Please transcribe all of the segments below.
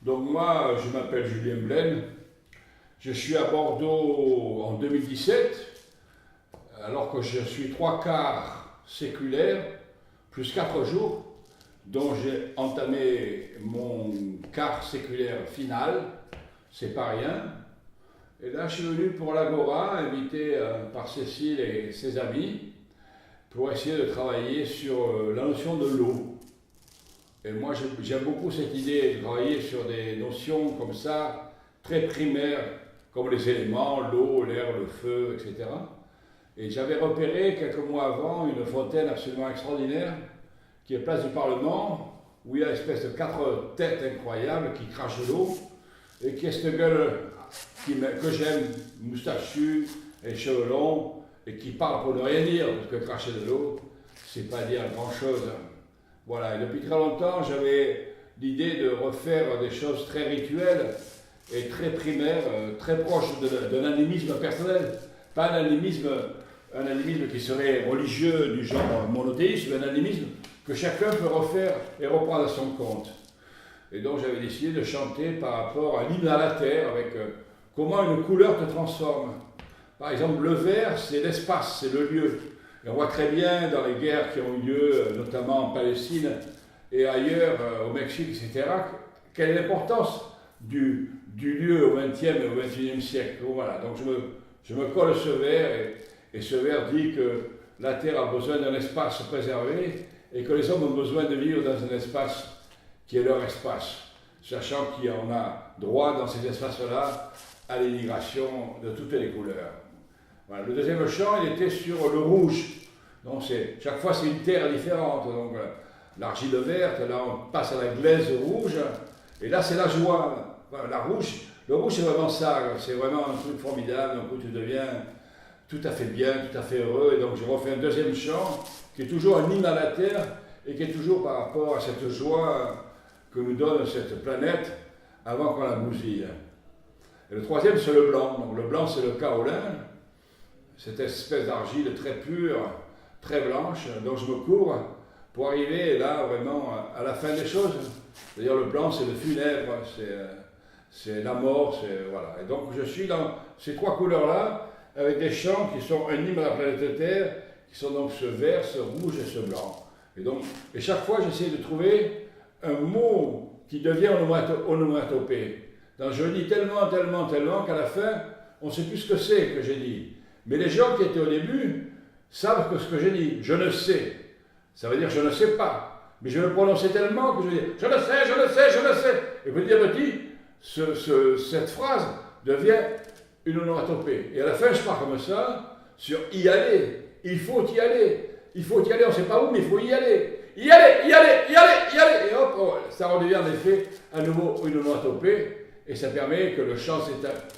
Donc moi, je m'appelle Julien Blaine. Je suis à Bordeaux en 2017, alors que je suis 3/4 séculaire, plus 4 jours, dont j'ai entamé mon quart séculaire final. C'est pas rien. Et là, je suis venu pour l'Agora, invité par Cécile et ses amis, pour essayer de travailler sur la notion de l'eau. Et moi, j'aime beaucoup cette idée de travailler sur des notions comme ça, très primaires, comme les éléments, l'eau, l'air, le feu, etc. Et j'avais repéré quelques mois avant une fontaine absolument extraordinaire, qui est place du Parlement, où il y a une espèce de 4 têtes incroyables qui crachent de l'eau, et qui est cette gueule que j'aime, moustachu et cheveux longs, et qui parle pour ne rien dire, parce que cracher de l'eau, c'est pas dire grand-chose. Voilà, et depuis très longtemps, j'avais l'idée de refaire des choses très rituelles et très primaires, très proches d'un animisme personnel. Pas un animisme qui serait religieux du genre monothéisme, mais un animisme que chacun peut refaire et reprendre à son compte. Et donc j'avais décidé de chanter par rapport à l'hymne à la terre, avec comment une couleur te transforme. Par exemple, le vert, c'est l'espace, c'est le lieu. Et on voit très bien dans les guerres qui ont eu lieu, notamment en Palestine et ailleurs, au Mexique, etc., quelle est l'importance du lieu au XXe et au XXIe siècle. Donc, voilà, donc je me colle ce vers, et ce vers dit que la Terre a besoin d'un espace préservé et que les hommes ont besoin de vivre dans un espace qui est leur espace, sachant qu'on a droit dans ces espaces-là à l'immigration de toutes les couleurs. Voilà. Le deuxième chant, il était sur le rouge. Donc chaque fois, c'est une terre différente. Donc l'argile verte, là, on passe à la glaise rouge, et là, c'est la joie. Voilà, le rouge, c'est vraiment ça. C'est vraiment un truc formidable. Donc, où tu deviens tout à fait bien, tout à fait heureux. Et donc, je refais un deuxième chant qui est toujours un hymne à la terre et qui est toujours par rapport à cette joie que nous donne cette planète avant qu'on la bousille. Et le troisième, c'est le blanc. Donc, le blanc, c'est le kaolin, cette espèce d'argile très pure, très blanche, dont je me cours pour arriver là vraiment à la fin des choses. C'est-à-dire le blanc, c'est le funèbre, c'est la mort, voilà. Et donc je suis dans ces 3 couleurs-là, avec des chants qui sont un hymne à la planète Terre, qui sont donc ce vert, ce rouge et ce blanc. Et chaque fois, j'essaie de trouver un mot qui devient onomatopée. Donc je dis tellement qu'à la fin, on ne sait plus ce que c'est que j'ai dit. Mais les gens qui étaient au début savent que ce que j'ai dit, je ne sais. Ça veut dire je ne sais pas. Mais je le prononçais tellement que je dis je le sais, je le sais, je le sais. Et petit à petit, cette phrase devient une onomatopée. Et à la fin, je pars comme ça sur y aller. Il faut y aller. Il faut y aller, on ne sait pas où, mais il faut y aller. Y aller, y aller, y aller, y aller. Et hop, ça redevient en effet à nouveau une onomatopée. Et ça permet que le chant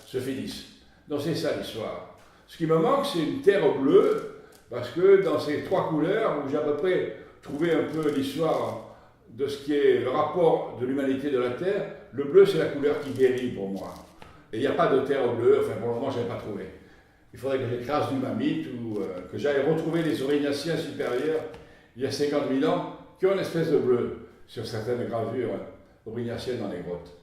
se finisse. Donc c'est ça l'histoire. Ce qui me manque, c'est une terre bleue, parce que dans ces 3 couleurs, où j'ai à peu près trouvé un peu l'histoire de ce qui est le rapport de l'humanité de la Terre, le bleu, c'est la couleur qui guérit pour moi. Et il n'y a pas de terre bleue, enfin pour le moment, je n'avais pas trouvé. Il faudrait que j'écrase du mamite ou que j'aille retrouver les Aurignaciens supérieurs, il y a 50 000 ans, qui ont une espèce de bleu sur certaines gravures aurignaciennes dans les grottes.